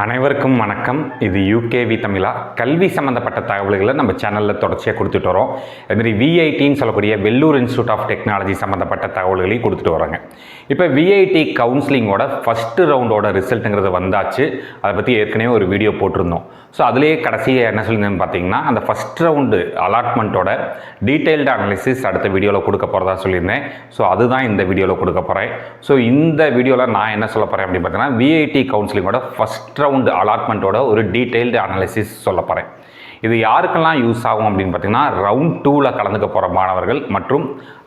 அனைவருக்கும் வணக்கம். இது யூகேவி தமிழா. கல்வி சம்மந்தப்பட்ட தகவல்களை நம்ம சேனலில் தொடர்ச்சியாக கொடுத்துட்டு வரோம். அதுமாதிரி விஐடின்னு சொல்லக்கூடிய வெள்ளூர் இன்ஸ்டியூட் ஆஃப் டெக்னாலஜி சம்மந்தப்பட்ட தகவல்களையும் கொடுத்துட்டு வராங்க. இப்போ விஐடி கவுன்சிலிங்கோட ஃபஸ்ட்டு ரவுண்டோட ரிசல்ட்டுங்கிறது வந்தாச்சு. அதை பற்றி ஏற்கனவே ஒரு வீடியோ போட்டிருந்தோம். ஸோ அதுலேயே கடைசியாக என்ன சொல்லியிருந்தேன்னு பார்த்தீங்கன்னா, அந்த ஃபஸ்ட் ரவுண்டு அலாட்மெண்ட்டோட டீட்டெயில்டு அனாலிசிஸ் அடுத்த வீடியோவில் கொடுக்க போகிறதா சொல்லியிருந்தேன். ஸோ அதுதான் இந்த வீடியோவில் கொடுக்க போகிறேன். ஸோ இந்த வீடியோவில் நான் என்ன சொல்ல போகிறேன் அப்படின்னு பார்த்தீங்கன்னா, விஐடி கவுன்சிலிங்கோட ஃபஸ்ட் ரவுண்டு அலாட்மெண்ட்டோட ஒரு டீட்டெயில்டு அனாலிசிஸ் சொல்ல போகிறேன். இது யாருக்கெல்லாம் யூஸ் ஆகும் அப்படின்னு பார்த்தீங்கன்னா, ரவுண்ட் 2ல் கலந்துக்க போகிற மாணவர்கள் மற்றும்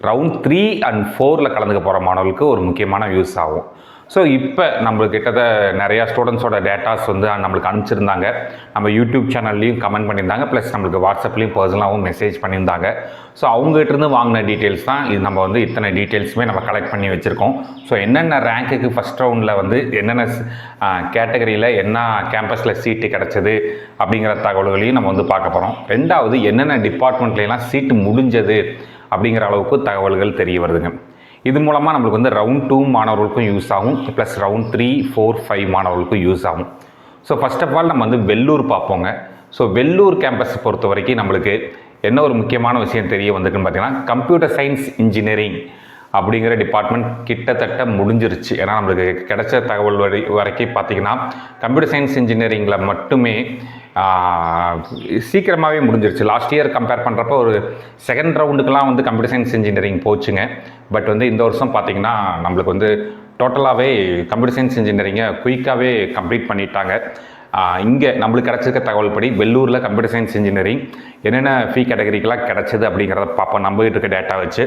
ரவுண்ட் 3 and 4ல் கலந்துக்க போகிற மாணவர்களுக்கு ஒரு முக்கியமான யூஸ் ஆகும். ஸோ இப்போ நம்மளுக்கு கிட்டத்தட்ட நிறையா ஸ்டூடெண்ட்ஸோட டேட்டாஸ் வந்து நம்மளுக்கு அனுப்பிச்சிருந்தாங்க. நம்ம யூடியூப் சேனல்லையும் கமெண்ட் பண்ணியிருந்தாங்க, ப்ளஸ் நம்மளுக்கு வாட்ஸ்அப்லேயும் பர்சனலாகவும் மெசேஜ் பண்ணியிருந்தாங்க. ஸோ அவங்ககிட்டருந்து வாங்கின டீட்டெயில்ஸ் தான் இது. நம்ம வந்து இத்தனை டீட்டெயில்ஸுமே நம்ம கலெக்ட் பண்ணி வச்சுருக்கோம். ஸோ என்னென்ன ரேங்க்குக்கு ஃபஸ்ட் ரவுண்டில் வந்து என்னென்ன கேட்டகரியில் என்ன கேம்பஸில் சீட்டு கிடச்சது அப்படிங்கிற தகவல்களையும் நம்ம வந்து பார்க்க போகிறோம். ரெண்டாவது, என்னென்ன டிபார்ட்மெண்ட்லாம் சீட்டு முடிஞ்சது அப்படிங்கிற அளவுக்கு தகவல்கள் தெரிய வருதுங்க. இது மூலமாக நம்மளுக்கு வந்து ரவுண்ட் 2 மாணவர்களுக்கும் யூஸ் ஆகும், ப்ளஸ் ரவுண்ட் 3, 4, 5 மாணவர்களுக்கும் யூஸ் ஆகும். ஸோ ஃபஸ்ட் ஆஃப் ஆல் நம்ம வந்து வெள்ளூர் பார்ப்போங்க. ஸோ வெள்ளூர் கேம்பஸ் பொறுத்த வரைக்கும் நம்மளுக்கு என்ன ஒரு முக்கியமான விஷயம் தெரிய வந்திருக்குன்னு பார்த்தீங்கன்னா, கம்ப்யூட்டர் சயின்ஸ் இன்ஜினியரிங் அப்படிங்கிற டிபார்ட்மெண்ட் கிட்டத்தட்ட முடிஞ்சிருச்சு. ஏன்னா நம்மளுக்கு கிடைச்ச தகவல் வரைக்கும் பார்த்திங்கன்னா, கம்ப்யூட்டர் சயின்ஸ் இன்ஜினியரிங்கில் மட்டுமே சீக்கிரமாகவே முடிஞ்சிருச்சு. லாஸ்ட் இயர் கம்பேர் பண்ணுறப்போ ஒரு செகண்ட் ரவுண்டுக்கெலாம் வந்து கம்ப்யூட்டர் சயின்ஸ் இன்ஜினியரிங் போச்சுங்க. பட் வந்து இந்த வருஷம் பார்த்திங்கன்னா நம்மளுக்கு வந்து டோட்டலாகவே கம்ப்யூட்டர் சயின்ஸ் இன்ஜினியரிங்கை குயிக்காகவே கம்ப்ளீட் பண்ணிட்டாங்க. இங்கே நம்மளுக்கு கிடச்சிருக்க தகவல் படி வெள்ளூரில் கம்ப்யூட்டர் சயின்ஸ் இன்ஜினியரிங் என்னென்ன ஃபீ கேட்டகரிக்கெலாம் கிடச்சிது அப்படிங்கிறத பார்ப்போம். நம்பிட்டு இருக்க டேட்டா வச்சு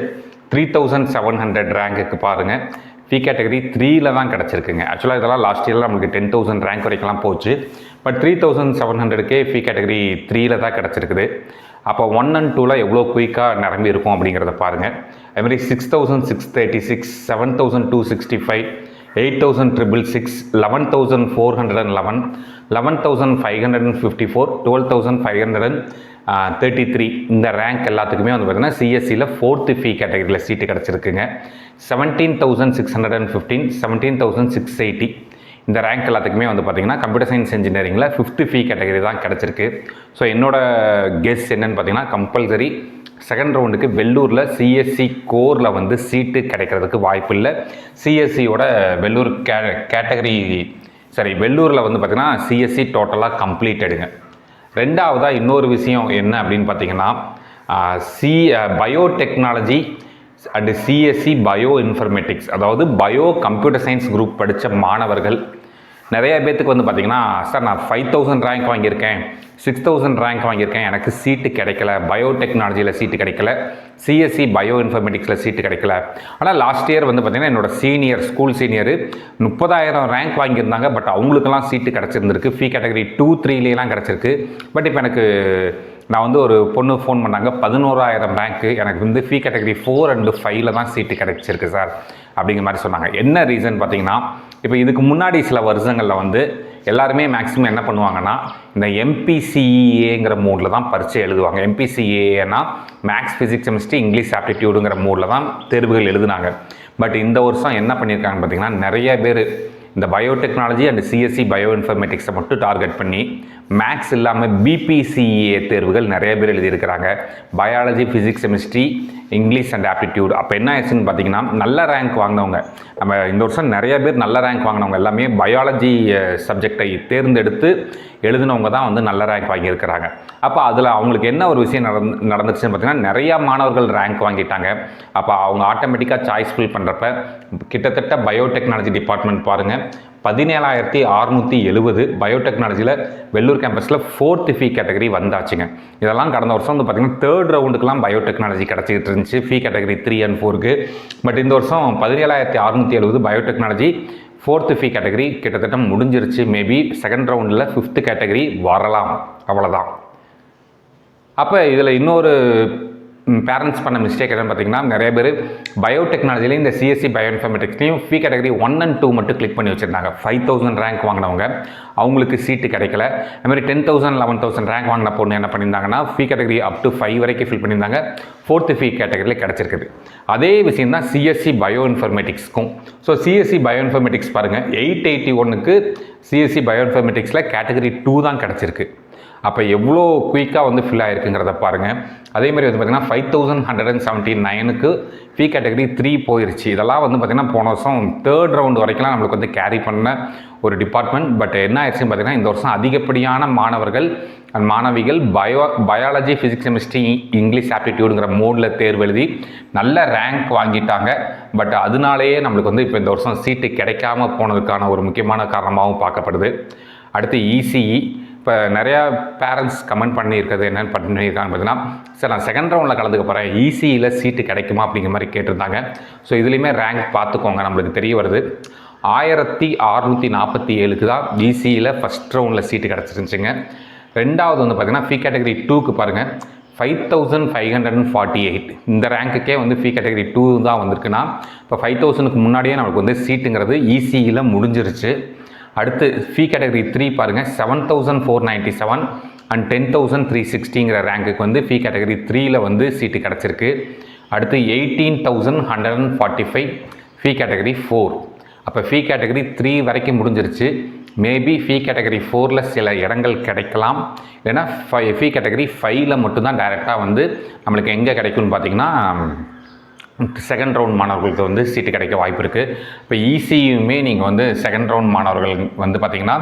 3700 ரேங்க்குக்கு பாருங்கள், ஃபீ கேட்டகரி 3ல் தான் கிடச்சிருக்குங்க. ஆக்சுவலாக இதெல்லாம் லாஸ்ட் இயரில் நம்மளுக்கு 10,000 ரேங்க் வரைக்கும்லாம் போச்சு. பட் 3700 ஃபீ கேட்டகரி 3ல் தான் கிடச்சிருக்குது. அப்போ 1 and 2ல் எவ்வளோ குயிக்காக நிரம்பி இருக்கும் அப்படிங்கிறத பாருங்கள். அதுமாதிரி 6636, 7265, 8066, 11411, 11554, 12533 இந்த ரேங்க் எல்லாத்துக்குமே வந்து பார்த்திங்கன்னா சிஎஸ்சியில் 4th ஃபீ கேட்டகரியில் சீட்டு கிடச்சிருக்குங்க. 17615, 17680 இந்த ரேங்க் எல்லாத்துக்குமே வந்து பார்த்திங்கன்னா கம்ப்யூட்டர் சயின்ஸ் இன்ஜினியரிங்கில் 5th ஃபீ கேட்டகரி தான் கிடச்சிருக்கு. ஸோ என்னோடய கெஸ் என்னென்னு பார்த்தீங்கன்னா, கம்பல்சரி செகண்ட் ரவுண்டுக்கு வெள்ளூரில் சிஎஸ்சி கோரில் வந்து சீட்டு கிடைக்கிறதுக்கு வாய்ப்பு இல்லை. சிஎஸ்சியோட வெள்ளூர் கேட்டகரி வெள்ளூரில் வந்து பார்த்திங்கன்னா சிஎஸ்சி டோட்டலாக கம்ப்ளீட்டடுங்க. ரெண்டாவதாக இன்னொரு விஷயம் என்ன அப்படின்னு பார்த்தீங்கன்னா, biotechnology and CSC bio informatics, அதாவது பயோ கம்ப்யூட்டர் சயின்ஸ் குரூப் படித்த மாணவர்கள் நிறைய பேர்த்துக்கு வந்து பார்த்திங்கன்னா, சார் நான் 5000 ரேங்க் வாங்கியிருக்கேன், 6000 ரேங்க் வாங்கியிருக்கேன், எனக்கு சீட்டு கிடைக்கல, பயோடெக்னாலஜியில் சீட்டு கிடைக்கல, சிஎஸ்சி பயோ இன்ஃபர்மேட்டிக்ஸில் சீட்டு கிடைக்கல. ஆனால் லாஸ்ட் இயர் வந்து பார்த்திங்கன்னா என்னோடய ஸ்கூல் சீனியர் 30,000 ரேங்க் வாங்கியிருந்தாங்க. பட் அவங்களுக்கெல்லாம் சீட்டு கிடச்சிருந்துருக்கு. ஃபீ கேட்டகரி 2, 3லாம் கிடச்சிருக்கு. பட் இப்போ எனக்கு நான் வந்து ஒரு பொண்ணு ஃபோன் பண்ணாங்க, 11,000 ரேங்க்கு, எனக்கு வந்து ஃபீ கேட்டகரி 4 and 5ல் தான் சீட்டு கிடச்சிருக்கு சார் அப்படிங்கிற மாதிரி சொன்னாங்க. என்ன ரீசன் பார்த்தீங்கன்னா, இப்போ இதுக்கு முன்னாடி சில வருஷங்களில் வந்து எல்லாருமே மேக்ஸிமம் என்ன பண்ணுவாங்கன்னா, இந்த எம்பிசிஏங்கிற மோடில் தான் பரீட்சை எழுதுவாங்க. எம்பிசிஏன்னா மேக்ஸ், ஃபிசிக்ஸ், கெமிஸ்ட்ரி, இங்கிலீஷ் ஆப்டிடியூடுங்கிற மோடில் தான் தேர்வுகள் எழுதுனாங்க. பட் இந்த வருஷம் என்ன பண்ணியிருக்காங்கன்னு பார்த்தீங்கன்னா, நிறைய பேர் இந்த பயோடெக்னாலஜி அண்ட் சிஎஸ்சி பயோ இன்ஃபர்மேட்டிக்ஸை மட்டும் டார்கெட் பண்ணி மேக்ஸ் இல்லாமல் பிபிசிஏ தேர்வுகள் நிறைய பேர் எழுதியிருக்கிறாங்க. Biology, physics, chemistry, English and aptitude. அப்போ என்ன ஆச்சுன்னு பார்த்தீங்கன்னா, நல்ல ரேங்க் வாங்கினவங்க, நம்ம இந்த வருஷம் நிறைய பேர் நல்ல ரேங்க் வாங்கினவங்க எல்லாமே பயாலஜி சப்ஜெக்டை தேர்ந்தெடுத்து எழுதினவங்க தான் வந்து நல்ல ரேங்க் வாங்கியிருக்கிறாங்க. அப்போ அதில் அவங்களுக்கு என்ன ஒரு விஷயம் நடந்துச்சுன்னு பார்த்தீங்கன்னா, நிறையா மாணவர்கள் ரேங்க் வாங்கிட்டாங்க. அப்போ அவங்க ஆட்டோமேட்டிக்காக சாய்ஸ் ஃபில் பண்ணுறப்ப கிட்டத்தட்ட பயோடெக்னாலஜி டிபார்ட்மெண்ட் பாருங்கள், 17,670 பயோடெக்னாலஜியில் வெள்ளூர் கேம்பஸில் 4th ஃபீ கேட்டகரி வந்தாச்சுங்க. இதெல்லாம் கடந்த வருஷம் வந்து பார்த்திங்கன்னா 3rd ரவுண்டுக்கெலாம் பயோடெக்னாலஜி கிடச்சிக்கிட்டு இருந்துச்சு ஃபீ கேட்டகரி 3 and 4க்கு. பட் இந்த வருஷம் 17,670 பயோடெக்னாலஜி 4th ஃபீ கேட்டகரி கிட்டத்தட்ட முடிஞ்சிருச்சு. மேபி செகண்ட் ரவுண்டில் 5th கேட்டகரி வரலாம், அவ்வளோதான். அப்போ இதில் இன்னொரு பேரண்ட்ஸ் பண்ண மிஸ்டேக் என்னன்னு பார்த்தீங்கன்னா, நிறைய பேர் பயோடெக்னாலஜிலையும் இந்த சிஎஸ்சி பயோ இன்ஃபர்மேட்டிக்ஸ்லையும் ஃபீ கேட்டகரி 1 and 2 மட்டும் கிளிக் பண்ணி வச்சுருந்தாங்க. 5000 ரேங்க் வாங்கினவங்க அவங்களுக்கு சீட்டு கிடைக்கல. அதுமாதிரி 10,000 11,000 ரேங்க் வாங்கின பொண்ணு என்ன பண்ணியிருந்தாங்கன்னா ஃபீ கேட்டகரி அப் டு 5 வரைக்கும் ஃபில் பண்ணியிருந்தாங்க. 4th ஃபீ கேட்டகரியில் கிடச்சிருக்குது. அதே விஷயம் தான் சிஎஸ்சி பயோ இன்ஃபர்மேட்டிக்ஸ்க்கும். ஸோ சிஎஸ்சி பயோ இன்ஃபர்மேட்டிக்ஸ் பாருங்கள், 881க்கு சிஎஸ்சி பயோ இன்ஃபர்மேட்டிக்ஸில் கேட்டகரி 2 தான் கிடச்சிருக்கு. அப்போ எவ்வளோ குயிக்காக வந்து ஃபில் ஆகிருக்குங்கிறத பாருங்கள். அதேமாதிரி வந்து பார்த்திங்கன்னா 5179க்கு ஃபீ கேட்டகரி 3 போயிடுச்சு. இதெல்லாம் வந்து பார்த்திங்கன்னா போன வருஷம் 3rd ரவுண்ட் வரைக்கும்லாம் நம்மளுக்கு வந்து கேரி பண்ண ஒரு டிபார்ட்மெண்ட். பட் என்ன ஆயிடுச்சுன்னு பார்த்திங்கன்னா இந்த வருஷம் அதிகப்படியான மாணவர்கள் அண்ட் மாணவிகள் பயாலஜி, ஃபிசிக்ஸ், கெமிஸ்ட்ரி, இங்கிலீஷ் ஆப்டிடியூடுங்கிற மோடில் தேர்வு எழுதி நல்ல ரேங்க் வாங்கிட்டாங்க. பட் அதனாலேயே நம்மளுக்கு வந்து இப்போ இந்த வருஷம் சீட்டு கிடைக்காம போனதுக்கான ஒரு முக்கியமான காரணமாகவும் பார்க்கப்படுது. அடுத்து இசிஇ. இப்போ நிறையா பேரண்ட்ஸ் கமெண்ட் பண்ணியிருக்கிறது என்னென்னு பண்ணியிருக்காங்க பார்த்தீங்கன்னா, சார் நான் செகண்ட் ரவுண்டில் கலந்துக்க போகிறேன், இசிஇயில் சீட்டு கிடைக்குமா அப்படிங்கிற மாதிரி கேட்டிருந்தாங்க. ஸோ இதுலேயுமே ரேங்க் பார்த்துக்கோங்க, நம்மளுக்கு தெரிய வருது 1647க்கு தான் இசிஇயில் ஃபஸ்ட் ரவுண்டில் சீட்டு கிடச்சிருந்துச்சுங்க. ரெண்டாவது வந்து பார்த்திங்கன்னா ஃபீ கேட்டகரி 2க்கு பாருங்கள் 5548. இந்த ரேங்க்குக்கே வந்து ஃபீ கேட்டகரி 2 தான் வந்திருக்குன்னா இப்போ 5000க்கு முன்னாடியே நமக்கு வந்து சீட்டுங்கிறது இசிஇயில் முடிஞ்சிருச்சு. அடுத்து ஃபீ கேட்டகரி 3 பாருங்கள் 7497 அண்ட் 10360ங்கிற ரேங்க்குக்கு வந்து ஃபீ கேட்டகரி 3ல் வந்து சீட்டு கிடச்சிருக்கு. அடுத்து 18145 ஃபீ கேட்டகரி 4. அப்போ ஃபீ கேட்டகரி 3 வரைக்கும் முடிஞ்சிருச்சு. மேபி ஃபீ கேட்டகரி 4ல் சில இடங்கள் கிடைக்கலாம். இல்லைன்னா ஃபீ கேட்டகரி 5ல் மட்டும்தான் டைரெக்டாக வந்து நம்மளுக்கு எங்கே கிடைக்கும்னு பார்த்திங்கன்னா செகண்ட் ரவுண்ட் மாணவர்களுக்கு வந்து சீட்டு கிடைக்க வாய்ப்பு இருக்குது. இப்போ இசியுமே நீங்கள் வந்து செகண்ட் ரவுண்ட் மாணவர்கள் வந்து பார்த்திங்கன்னா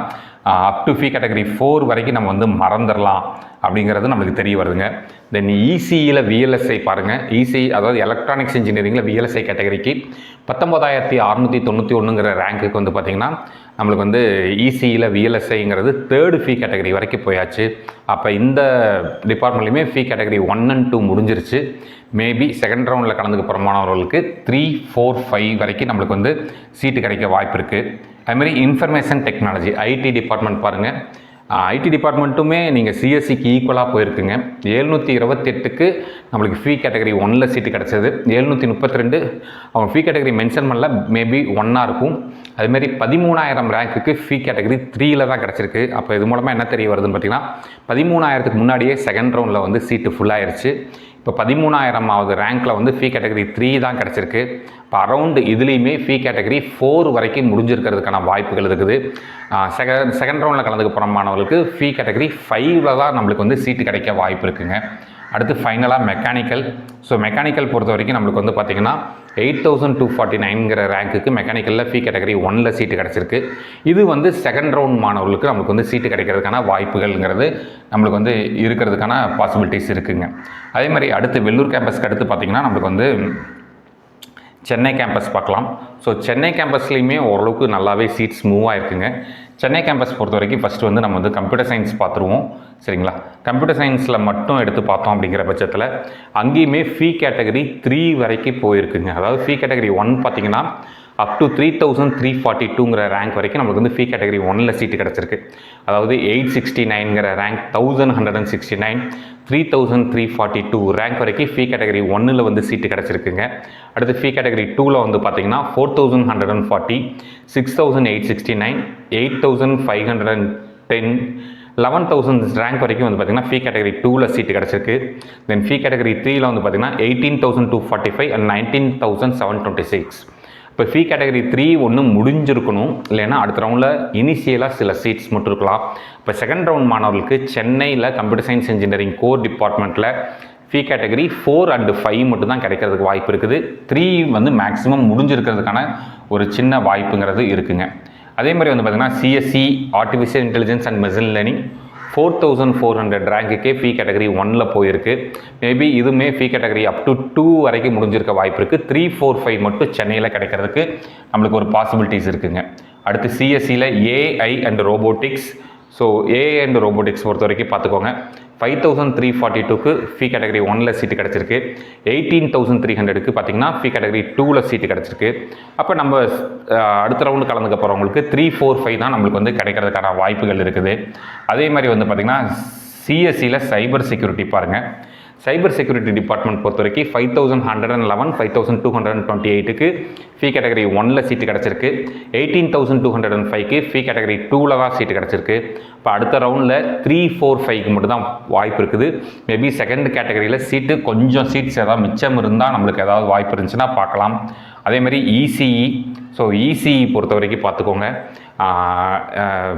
அப் டு ஃபீ கேட்டகரி 4 வரைக்கும் நம்ம வந்து மறந்துடலாம் அப்படிங்கிறது நம்மளுக்கு தெரிய வருதுங்க. தென் இசியில் விஎல்எஸ்ஐ பாருங்கள், இசி அதாவது எலக்ட்ரானிக்ஸ் இன்ஜினியரிங்கில் விஎல்எஸ்ஐ கேட்டகரிக்கு 19691ங்கிற ரேங்க்குக்கு வந்து பார்த்திங்கன்னா நம்மளுக்கு வந்து இசியில் விஎல்எஸ்ஐங்கிறது 3rd ஃபீ கேட்டகரி வரைக்கும் போயாச்சு. அப்போ இந்த டிபார்ட்மெண்ட்லையுமே ஃபீ கேட்டகரி 1 and 2 முடிஞ்சிருச்சு. மேபி செகண்ட் ரவுண்டில் கலந்துக்க போகிற மாணவர்களுக்கு 3, 4, 5 வரைக்கும் நம்மளுக்கு வந்து சீட்டு கிடைக்க வாய்ப்பு இருக்குது. அதுமாதிரி இன்ஃபர்மேஷன் டெக்னாலஜி ஐடி டிபார்ட்மெண்ட் பாருங்கள், ஐடி டிபார்ட்மெண்ட்டுமே நீங்கள் சிஎஸ்சிக்கு ஈக்குவலாக போயிருக்குங்க. 728க்கு நம்மளுக்கு ஃபீ கேட்டகரி 1ல் சீட்டு கிடச்சது. 732 அவங்க ஃபீ கேட்டகரி மென்ஷன் பண்ணல, மேபி 1ஆக இருக்கும். அதுமாரி 13000 ரேங்க்குக்கு ஃபீ கேட்டகரி 3ல் தான் கிடச்சிருக்கு. அப்போ இது மூலமாக என்ன தெரிய வருதுன்னு பார்த்தீங்கன்னா 13000க்கு முன்னாடியே செகண்ட் ரவுண்டில் வந்து சீட்டு ஃபுல்லாகிருச்சு. இப்போ 13000வது ரேங்க்கில் வந்து ஃபீ கேட்டகரி 3 தான் கிடச்சிருக்கு. இப்போ அரௌண்டு இதுலேயுமே ஃபீ கேட்டகரி 4 வரைக்கும் முடிஞ்சிருக்கிறதுக்கான வாய்ப்புகள் இருக்குது. செகண்ட் ரவுண்டில் கலந்துக்க போகிற மாணவர்களுக்கு ஃபீ கேட்டகரி 5ல் தான் நம்மளுக்கு வந்து சீட்டு கிடைக்க வாய்ப்பு இருக்குங்க. அடுத்து ஃபைனலாக மெக்கானிக்கல். ஸோ மெக்கானிக்கல் பொறுத்த வரைக்கும் நம்மளுக்கு வந்து பார்த்திங்கன்னா 8249ங்கிற ரேங்க்குக்கு மெக்கானிக்கலில் ஃபீ கேட்டகரி 1ல் சீட்டு கிடச்சிருக்கு. இது வந்து செகண்ட் ரவுண்ட் மாணவர்களுக்கு நம்மளுக்கு வந்து சீட்டு கிடைக்கிறதுக்கான வாய்ப்புகள்ங்கிறது நம்மளுக்கு வந்து இருக்கிறதுக்கான பாசிபிலிட்டிஸ் இருக்குங்க. அதே மாதிரி அடுத்து வெள்ளூர் கேம்பஸ்க்கு அடுத்து பார்த்திங்கன்னா நம்மளுக்கு வந்து சென்னை கேம்பஸ் பார்க்கலாம். ஸோ சென்னை கேம்பஸ்லேயுமே ஓரளவுக்கு நல்லாவே சீட்ஸ் மூவ் ஆகிருக்குங்க. சென்னை கேம்பஸ் பொறுத்த வரைக்கும் ஃபஸ்ட்டு வந்து நம்ம வந்து கம்ப்யூட்டர் சயின்ஸ் பார்த்துருவோம், சரிங்களா. கம்ப்யூட்டர் சயின்ஸில் மட்டும் எடுத்து பார்த்தோம் அப்படிங்கிற பட்சத்தில் அங்கேயுமே ஃபீ கேட்டகரி 3 வரைக்கும் போயிருக்குங்க. அதாவது ஃபீ கேட்டகரி 1 பார்த்திங்கன்னா அப் டு 3342ங்கிற ரேங்க் வரைக்கும் நம்மளுக்கு வந்து ஃபீ கேட்டகரி 1ல் சீட்டு கிடச்சிருக்கு. அதாவது 869ங்கிற ரேங்க், 1169, 3342 ரேங்க் வரைக்கும் ஃபீ கேட்டகரி 1ல் வந்து சீட்டு கிடச்சிருக்குங்க. அடுத்து ஃபீ கேட்டகரி 2ல் வந்து பார்த்திங்கன்னா 4140, 6869, 8510, 11000 ரேங்க் வரைக்கும் வந்து பார்த்திங்கன்னா ஃபீ கேட்டகரி 2ல் சீட்டு கிடச்சிருக்கு. தென் ஃபீ கேட்டகரி 3ல் வந்து பார்த்திங்கன்னா 18245 and 19726. இப்போ ஃபீ கேட்டகரி 3 ஒன்று முடிஞ்சிருக்கணும், இல்லைன்னா அடுத்த ரவுண்டில் இனிஷியலாக சில சீட்ஸ் மட்டும் இருக்கலாம். இப்போ செகண்ட் ரவுண்ட் மாணவர்களுக்கு சென்னையில் கம்ப்யூட்டர் சயின்ஸ் இன்ஜினியரிங் கோர் டிபார்ட்மெண்ட்டில் ஃபீ கேட்டகரி 4 and 5 மட்டும் தான் கிடைக்கிறதுக்கு வாய்ப்பு இருக்குது. 3 வந்து மேக்ஸிமம் முடிஞ்சிருக்கிறதுக்கான ஒரு சின்ன வாய்ப்புங்கிறது இருக்குங்க. அதே மாதிரி வந்து பார்த்திங்கன்னா CSE artificial intelligence and machine learning 4400 ரேங்க்குக்கே ஃபீ கேட்டகரி 1ல் போயிருக்கு. மேபி இதுவுமே ஃபீ கேட்டகரி அப் டு 2 வரைக்கும் முடிஞ்சிருக்க வாய்ப்பு இருக்குது. 3, 4, 5 மட்டும் சென்னையில் கிடைக்கிறதுக்கு நம்மளுக்கு ஒரு பாசிபிலிட்டிஸ் இருக்குங்க. அடுத்து சிஎஸ்சியில் AI and robotics. So AI and robotics பொறுத்த வரைக்கும் பார்த்துக்கோங்க 5342க்கு ஃபீ கேட்டகரி 1ல் சீட்டு கிடச்சிருக்கு. 18300க்கு பார்த்திங்கன்னா ஃபீ கேட்டகரி 2ல் சீட்டு கிடச்சிருக்கு. அப்போ நம்ம அடுத்த ரவுண்டு கலந்துக்க போகிறவங்களுக்கு 3, 4, 5 தான் நம்மளுக்கு வந்து கிடைக்கிறதுக்கான வாய்ப்புகள் இருக்குது. அதே மாதிரி வந்து பார்த்திங்கன்னா சிஎஸ்சியில் சைபர் செக்யூரிட்டி பாருங்கள். சைபர் செக்யூரிட்டி டிபார்ட்மெண்ட் பொறுத்த வரைக்கும் 5111 5228க்கு ஃபீ கேட்டகரி 1ல் சீட்டு கிடச்சிருக்கு. 18205க்கு ஃபீ கேட்டகரி 2ல் தான் சீட்டு கிடச்சிருக்கு. இப்போ அடுத்த ரவுண்டில் 345க்கு மட்டும் தான் வாய்ப்பு இருக்குது. மேபி செகண்ட் கேட்டகரியில் சீட்டு கொஞ்சம் சீட்ஸ் ஏதாவது மிச்சம் இருந்தால் நம்மளுக்கு ஏதாவது வாய்ப்பு இருந்துச்சுன்னா பார்க்கலாம். அதேமாதிரி இசிஇ, ஸோ இசிஇ பொறுத்த வரைக்கும் பார்த்துக்கோங்க,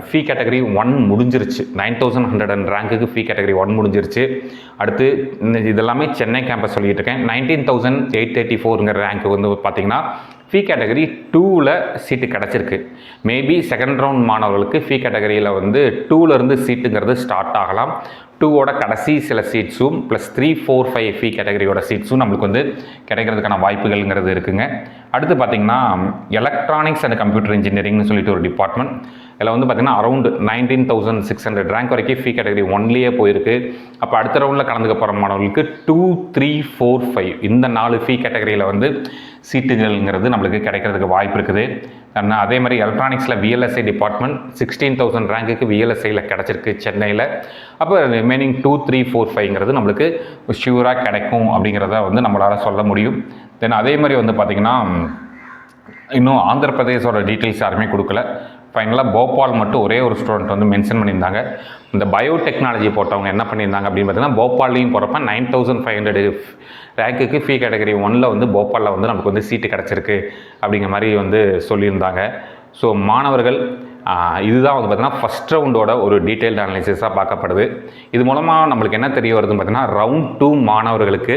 ஃபீ கேட்டகரி 1 முடிஞ்சிருச்சு. 9100 ரேங்க்குக்கு ஃபீ கேட்டகரி 1 முடிஞ்சிருச்சு. அடுத்து இதெல்லாமே சென்னை கேம்பஸ் சொல்லிட்டு இருக்கேன். 19834ங்கிற ரேங்க்கு வந்து பார்த்திங்கன்னா ஃபீ கேட்டகரி 2ல் சீட்டு கிடச்சிருக்கு. மேபி செகண்ட் ரவுண்ட் மாணவர்களுக்கு ஃபீ கேட்டகரியில் வந்து 2லேருந்து சீட்டுங்கிறது ஸ்டார்ட் ஆகலாம். 2ஓட கடைசி சில சீட்ஸும் ப்ளஸ் 345 ஃபீ கேட்டகரியோட சீட்ஸும் நம்மளுக்கு வந்து கிடைக்கிறதுக்கான வாய்ப்புகள்ங்கிறது இருக்குங்க. அடுத்து பார்த்திங்கன்னா எலக்ட்ரானிக்ஸ் அண்ட் கம்ப்யூட்டர் இன்ஜினியரிங்னு சொல்லிட்டு ஒரு டிபார்ட்மெண்ட். இதில் வந்து பார்த்திங்கன்னா அரௌண்ட் 19600 ரேங்க் வரைக்கும் ஃபீ கேட்டகரி 1லேயே போயிருக்கு. அப்போ அடுத்த ரவுண்டில் கலந்துக்க போகிற மாணவர்களுக்கு 2, 3, 4, 5 இந்த 4 ஃபீ கேட்டகரியில் வந்து சீட்டுகள்ங்கிறது நம்மளுக்கு கிடைக்கிறதுக்கு வாய்ப்பு இருக்குது. அதே மாதிரி எலக்ட்ரானிக்ஸில் விஎல்எஸ்ஐ டிபார்ட்மெண்ட் 16000 ரேங்க்குக்கு விஎல்எஸ்ஐயில் கிடச்சிருக்கு சென்னையில். அப்போ ரிமைனிங் 2, 3, 4, 5ங்கிறது நம்மளுக்கு ஷியூராக கிடைக்கும் அப்படிங்கிறத வந்து நம்மளால் சொல்ல முடியும். தென் அதே மாதிரி வந்து பார்த்திங்கன்னா இன்னும் ஆந்திர பிரதேசோட டீட்டெயில்ஸ் யாருமே கொடுக்கல. ஃபைனலாக போபால் மட்டும் ஒரே ஒரு ஸ்டூடெண்ட் வந்து மென்ஷன் பண்ணியிருந்தாங்க. இந்த பயோடெக்னாலஜி போட்டவங்க என்ன பண்ணியிருந்தாங்க அப்படின்னு பார்த்தீங்கன்னா, போபால்லையும் போகிறப்ப 9500 ரேங்க்குக்கு ஃபீ கேட்டகரி 1ல் வந்து போபாலில் வந்து நமக்கு வந்து சீட்டு கிடச்சிருக்கு அப்படிங்கிற மாதிரி வந்து சொல்லியிருந்தாங்க. ஸோ மாணவர்கள் இதுதான் வந்து பார்த்திங்கன்னா ஃபஸ்ட் ரவுண்டோட ஒரு டீட்டெயில்டு அனாலிசிஸாக பார்க்கப்படுது. இது மூலமாக நம்மளுக்கு என்ன தெரிய வருதுன்னு பார்த்தீங்கன்னா, ரவுண்ட் 2 மாணவர்களுக்கு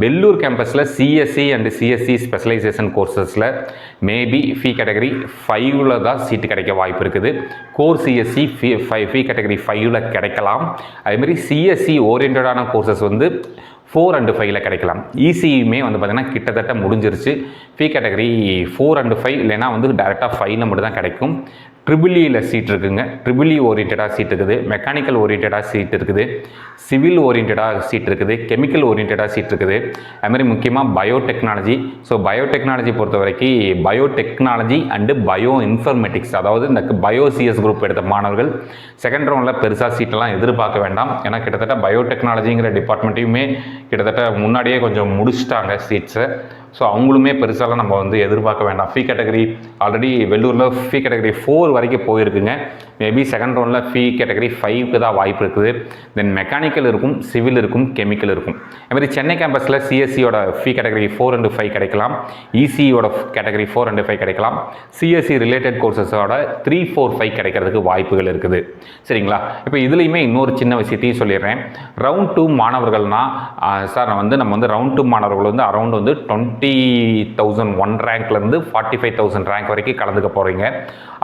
வெள்ளூர் கேம்பஸில் சிஎஸ்சி அண்ட் சிஎஸ்சி ஸ்பெஷலைசேஷன் கோர்சஸில் மேபி ஃபீ கேட்டகரி 5ல் தான் சீட்டு கிடைக்க வாய்ப்பு இருக்குது. கோர் சிஎஸ்சி ஃபீ கேட்டகரி 5ல் கிடைக்கலாம். அதேமாதிரி சிஎஸ்சி ஓரியன்டான கோர்சஸ் வந்து 4 and 5ல் கிடைக்கலாம். இசியுமே வந்து பார்த்திங்கன்னா கிட்டத்தட்ட முடிஞ்சிருச்சு. ஃபீ கேட்டகரி 4 and 5 இல்லைனா வந்து டேரெக்டாக 5ல் மட்டும் தான் கிடைக்கும். ட்ரிபிள்இயில் சீட் இருக்குங்க. ட்ரிபிள்இ ஓரியன்டாக சீட் இருக்குது, மெக்கானிக்கல் ஓரியன்டாக சீட் இருக்குது, சிவில் ஓரியன்டாக சீட் இருக்குது, கெமிக்கல் ஓரியன்டாக சீட் இருக்குது. அதுமாதிரி முக்கியமாக பயோடெக்னாலஜி. ஸோ பயோடெக்னாலஜி பொறுத்த வரைக்கும் பயோடெக்னாலஜி அண்டு பயோ இன்ஃபர்மேட்டிக்ஸ், அதாவது இந்த பயோசிஎஸ் குரூப் எடுத்த மாணவர்கள் செகண்ட் ரவுண்டில் பெருசாக சீட்டெல்லாம் எதிர்பார்க்க வேண்டாம். ஏன்னா கிட்டத்தட்ட பயோடெக்னாலஜிங்கிற டிபார்ட்மெண்ட்டையுமே கிட்டத்தட்ட முன்னாடியே கொஞ்சம் முடிச்சிட்டாங்க சீட்ஸை. ஸோ அவங்களுமே பெருசாலாம் நம்ம வந்து எதிர்பார்க்க வேண்டாம். ஃபீ கேட்டகரி ஆல்ரெடி வெள்ளூரில் ஃபீ கேட்டகரி 4 வரைக்கும் போயிருக்குங்க. மேபி செகண்ட் ரவுண்டில் ஃபீ கேட்டகரி 5க்கு தான் வாய்ப்பு இருக்குது. தென் மெக்கானிக்கல் இருக்கும், சிவில் இருக்கும், கெமிக்கல் இருக்கும். அதுமாதிரி சென்னை கேம்பஸில் சிஎஸ்சியோட ஃபீ கேட்டகரி 4 and 5 கிடைக்கலாம். இசியோட கேட்டகரி 4 and 5 கிடைக்கலாம். சிஎஸ்சி ரிலேட்டட் கோர்சஸோட 3, 4, 5 கிடைக்கிறதுக்கு வாய்ப்புகள் இருக்குது. சரிங்களா? இப்போ இதுலேயுமே இன்னொரு சின்ன விஷயத்தையும் சொல்லிடுறேன். ரவுண்ட் 2 மாணவர்கள்னால் சார் நம்ம வந்து ரவுண்ட் 2 மாணவர்கள் வந்து அரௌண்ட் வந்து 20,001 ரேங்க்லேருந்து 45,000 ரேங்க் வரைக்கும் கலந்துக்க போகிறீங்க.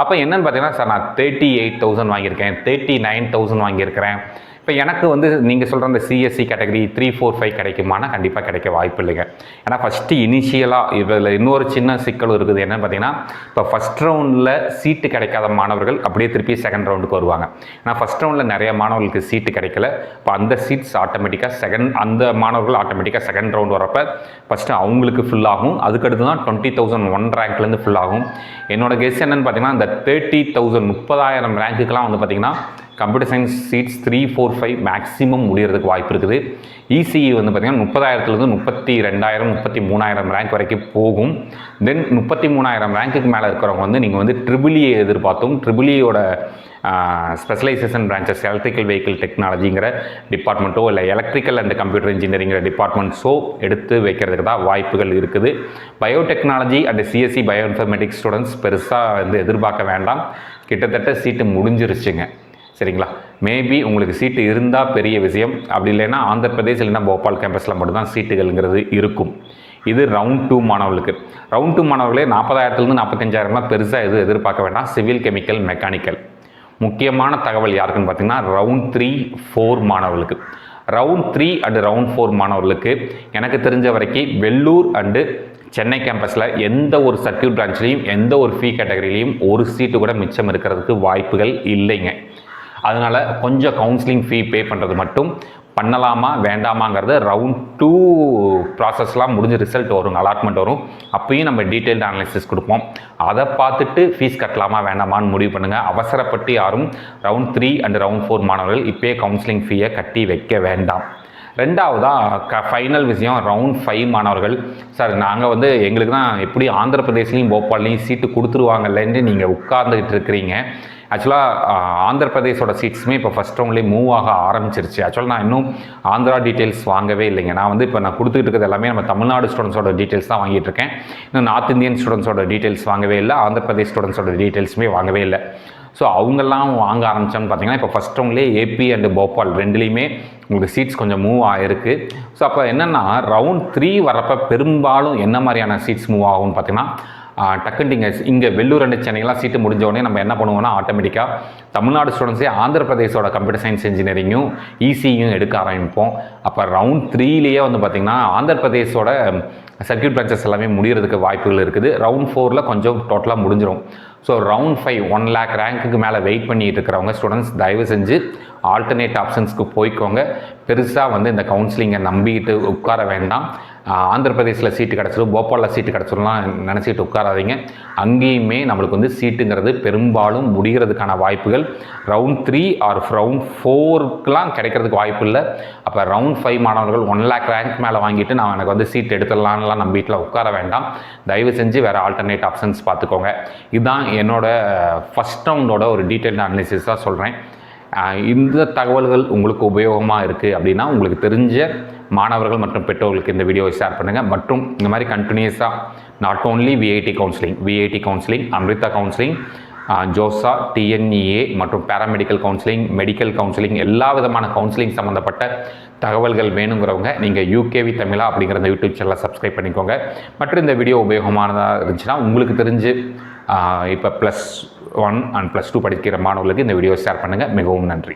அப்போ என்னென்னு பார்த்தீங்கன்னா, சார் நான் 38,000 வாங்கியிருக்கேன், 39,000 வாங்கியிருக்கிறேன். இப்போ எனக்கு வந்து நீங்கள் சொல்கிற அந்த சிஎஸ்சி கேட்டகரி 3, 4, 5 கிடைக்குமானா கண்டிப்பாக கிடைக்க வாய்ப்பு இல்லைங்க. ஏன்னா ஃபஸ்ட்டு இனிஷியலாக இதில் இன்னொரு சின்ன சிக்கல் இருக்குது. என்னென்னு பார்த்தீங்கன்னா, இப்போ ஃபஸ்ட் ரவுண்டில் சீட்டு கிடைக்காத மாணவர்கள் அப்படியே திருப்பி செகண்ட் ரவுண்டுக்கு வருவாங்க. ஏன்னா ஃபஸ்ட் ரவுண்டில் நிறைய மாணவர்களுக்கு சீட்டு கிடைக்கல. இப்போ அந்த சீட்ஸ் ஆட்டோமேட்டிக்காக அந்த மாணவர்கள் ஆட்டோமேட்டிக்காக செகண்ட் ரவுண்ட் வரப்போ ஃபஸ்ட்டு அவங்களுக்கு ஃபில் ஆகும். அதுக்கடுத்து தான் 20,001 ரேங்க்லேருந்து ஃபில் ஆகும். என்னோட கெஸ் என்னென்னு பார்த்தீங்கன்னா, இந்த 30,000 30,000 ரேங்க்குக்கெலாம் வந்து பார்த்திங்கன்னா கம்ப்யூட்டர் சயின்ஸ் சீட்ஸ் 3, 4, 5 மேக்ஸிமம் முடியறதுக்கு வாய்ப்பு இருக்குது. இசிஇ வந்து பார்த்திங்கன்னா 30,000லேருந்து 32,000 33,000 ரேங்க் வரைக்கும் போகும். தென் 33,000 ரேங்க்குக்கு மேலே இருக்கிறவங்க வந்து நீங்கள் வந்து ட்ரிபிள்இ எதிர்பார்த்தோம். ட்ரிபிள்இயோட ஸ்பெஷலைசேஷன் பிரான்ச்சஸ் எலக்ட்ரிக்கல் வெஹிக்கிள் டெக்னாலஜிங்கிற டிபார்ட்மெண்ட்டோ இல்லை எலக்ட்ரிக்கல் அண்ட் கம்ப்யூட்டர் இன்ஜினியரிங்கிற டிபார்ட்மெண்ட்ஸோ எடுத்து வைக்கிறதுக்கு தான் வாய்ப்புகள் இருக்குது. Biotechnology and CSC bio informatics students பெருசாக வந்து எதிர்பார்க்க வேண்டாம். கிட்டத்தட்ட சீட்டு முடிஞ்சிருச்சுங்க. சரிங்களா? மேபி உங்களுக்கு சீட்டு இருந்தால் பெரிய விஷயம். அப்படி இல்லைன்னா ஆந்திர பிரதேஷ் இல்லைன்னா போபால் கேம்பஸில் மட்டும்தான் சீட்டுகள்ங்கிறது இருக்கும். இது ரவுண்ட் 2 மாணவர்களுக்கு. ரவுண்ட் 2 மாணவர்களே 40,000லேருந்து 45,000 பெருசாக எதிர்பார்க்க வேண்டாம். Civil, chemical, mechanical. முக்கியமான தகவல் யாருக்குன்னு பார்த்தீங்கன்னா, ரவுண்ட் 3, 4 மாணவர்களுக்கு. ரவுண்ட் 3 அண்டு ரவுண்ட் 4 மாணவர்களுக்கு எனக்கு தெரிஞ்ச வரைக்கும் வெள்ளூர் அண்டு சென்னை கேம்பஸில் எந்த ஒரு சர்க்யூட் பிரான்ச்லேயும் எந்த ஒரு ஃபீ கேட்டகரியிலையும் ஒரு சீட்டு கூட மிச்சம் இருக்கிறதுக்கு வாய்ப்புகள் இல்லைங்க. அதனால் கொஞ்சம் கவுன்சிலிங் ஃபீ பே பண்ணுறது மட்டும் பண்ணலாமா வேண்டாமாங்கிறது ரவுண்ட் 2 ப்ராசஸ்லாம் முடிஞ்ச ரிசல்ட் வரும், அலாட்மெண்ட் வரும். அப்பயும் நம்ம டீட்டெயில்டு அனாலிசிஸ் கொடுப்போம். அதை பார்த்துட்டு ஃபீஸ் கட்டலாமா வேண்டாமான்னு முடிவு பண்ணுங்கள். அவசரப்பட்டு யாரும் ரவுண்ட் 3 அண்ட் ரவுண்ட் 4 மாணவர்கள் இப்போயே கவுன்சிலிங் ஃபீயை கட்டி வைக்க வேண்டாம். ரெண்டாவதாக ஃபைனல் விஷயம் ரவுண்ட் 5 மாணவர்கள் சார் நாங்கள் வந்து எங்களுக்கு தான் எப்படி ஆந்திர பிரதேஷ்லேயும் போபால்லையும் சீட்டு கொடுத்துருவாங்கல்லன்னு நீங்கள் உட்கார்ந்துக்கிட்டு இருக்கிறீங்க. ஆக்சுவலாக ஆந்திர பிரதேஷோட சீட்ஸுமே இப்போ ஃபஸ்ட் ரவுண்ட்லேயே மூவ் ஆக ஆரம்பிச்சிருச்சு. ஆக்சுவலாக நான் இன்னும் ஆந்திரா டீட்டெயில்ஸ் வாங்கவே இல்லைங்க. நான் வந்து இப்போ நான் கொடுத்துட்டு இருக்கிறது எல்லாமே நம்ம தமிழ்நாடு ஸ்டூடெண்ட்ஸோட டீட்டெயில்ஸ் தான் வாங்கிட்டு இருக்கேன். இன்னும் நார்த் இந்தியன் ஸ்டூடெண்ட்ஸோட டீட்டெயில்ஸ் வாங்கவே இல்லை, ஆந்திர பிரதேஷ் ஸ்டூடெண்ட்ஸோட டீட்டெயில்ஸுமே வாங்கவே இல்லை. ஸோ அவங்கெல்லாம் வாங்க ஆரம்பித்தோன்னு பார்த்தீங்கன்னா இப்போ ஃபஸ்ட் ரவுண்ட்லேயே ஏபி அண்டு போபால் ரெண்டுலேயுமே உங்களுக்கு சீட்ஸ் கொஞ்சம் மூவ் ஆகிருக்கு. ஸோ அப்போ என்னென்னா ரவுண்ட் 3 வரப்போ பெரும்பாலும் என்ன மாதிரியான சீட்ஸ் மூவ் ஆகும்னு பார்த்தீங்கன்னா டக்குன்னு இங்கே வெள்ளூர் அண்ட் சென்னையெல்லாம் சீட்டு முடிஞ்ச உடனே நம்ம என்ன பண்ணுவோம்னா ஆட்டோமேட்டிக்காக தமிழ்நாடு ஸ்டூடெண்ட்ஸே ஆந்திர பிரதேசோட கம்ப்யூட்டர் சயின்ஸ் இன்ஜினியரிங்கும் இசியும் எடுக்க ஆரம்பிப்போம். அப்போ ரவுண்ட் 3லேயே வந்து பார்த்திங்கன்னா ஆந்திர பிரதேசோட சர்க்யூட் பிரான்ச்சஸ் எல்லாமே முடிகிறதுக்கு வாய்ப்புகள் இருக்குது. ரவுண்ட் 4ல் கொஞ்சம் டோட்டலாக முடிஞ்சிடும். ஸோ ரவுண்ட் 5 1 lakh ரேங்க்குக்கு மேலே வெயிட் பண்ணிட்டு இருக்கிறவங்க ஸ்டூடெண்ட்ஸ் தயவு செஞ்சு ஆல்டர்னேட் ஆப்ஷன்ஸ்க்கு போய்க்கோங்க. பெருசாக வந்து இந்த கவுன்சிலிங்கை நம்பிக்கிட்டு உட்கார வேண்டாம். ஆந்திர பிரதேசில் சீட்டு கிடச்சிடும், போபாலில் சீட்டு கிடச்சிடும்லாம் நினச்சிட்டு உட்காராதீங்க. அங்கேயுமே நம்மளுக்கு வந்து சீட்டுங்கிறது பெரும்பாலும் முடிகிறதுக்கான வாய்ப்புகள் ரவுண்ட் 3 ஆர் ரவுண்ட் 4க்கெலாம் கிடைக்கிறதுக்கு வாய்ப்பு இல்லை. அப்போ ரவுண்ட் 5 மாணவர்கள் 1 lakh ரேங்க் மேலே வாங்கிட்டு நான் எனக்கு வந்து சீட் எடுத்துடலான்லாம் நம்ம வீட்டில் உட்கார வேண்டாம். தயவு செஞ்சு வேறு ஆல்டர்னேட் ஆப்ஷன்ஸ் பார்த்துக்கோங்க. இதுதான் என்னோட ஃபஸ்ட் ரவுண்டோட ஒரு டீட்டெயில்டு அனாலிசிஸாக சொல்கிறேன். இந்த தகவல்கள் உங்களுக்கு உபயோகமாக இருக்குது அப்படின்னா உங்களுக்கு தெரிஞ்ச மாணவர்கள் மற்றும் பெற்றோர்களுக்கு இந்த வீடியோவை ஷேர் பண்ணுங்கள். மற்றும் இந்த மாதிரி கண்டினியூஸாக not only VIT counselling, Amrita counselling, JoSAA, TNEA மற்றும் பேராமெடிக்கல் கவுன்சிலிங், மெடிக்கல் கவுன்சிலிங், எல்லா விதமான கவுன்சிலிங் சம்மந்தப்பட்ட தகவல்கள் வேணுங்கிறவங்க நீங்கள் யூகேவி தமிழா அப்படிங்கிற இந்த யூடியூப் சேனலை சப்ஸ்கிரைப் பண்ணிக்கோங்க. மற்றும் இந்த வீடியோ உபயோகமானதாக இருந்துச்சுன்னா உங்களுக்கு தெரிஞ்சு இப்போ +1 அண்ட் +2 படிக்கிற மாணவர்களுக்கு இந்த வீடியோ ஷேர் பண்ணுங்கள். மிகவும் நன்றி.